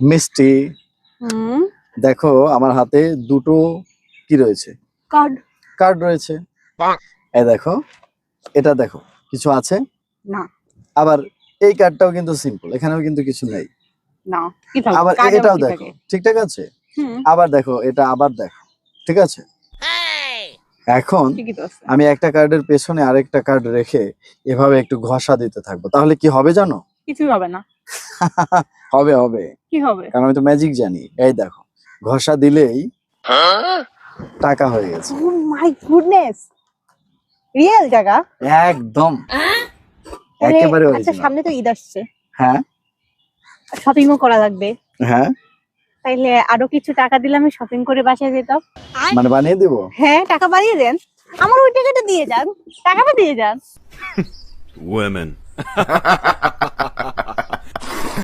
মিষ্টি, দেখো আমার হাতে দুটো কি রয়েছে, কার্ড। কার্ড রয়েছে। এই দেখো, এটা দেখো কিছু আছে না। আবার এই কার্ডটাও কিন্তু সিম্পল, এখানেও কিন্তু কিছু নেই। না, কি থাকে? আবার কার্ডে এটাও কি দেখো থাকে? ঠিকঠাক আছে। হুম। আবার দেখো এটা, আবার দেখো ঠিক আছে। এখন ঠিকই তো আছে। আমি একটা কার্ডের পেছনে আরেকটা কার্ড রেখে এভাবে একটু ঘষা দিতে থাকবো, তাহলে কি হবে জানো? কিছুই হবে না। হবে হবে, কি হবে? কারণ আমি তো ম্যাজিক জানি। এই দেখো, ঘষা দিলেই টাকা হয়ে গেছে। ও মাই গুডনেস, রিয়েল টাকা? একদম তাহলে একেবারে আচ্ছা, অরিজিনাল। সামনে তো ঈদ আসছে, হ্যাঁ শপিংও করা লাগবে, হ্যাঁ, তাইলে আরো কিছু টাকা দিলে আমি শপিং করে বাসায় যেতাম। মানে বানিয়ে দেবো। হ্যাঁ, টাকা বাড়িয়ে দেন, আমার ওই টাকাটা দিয়ে যান, টাকাটা দিয়ে যান। Women.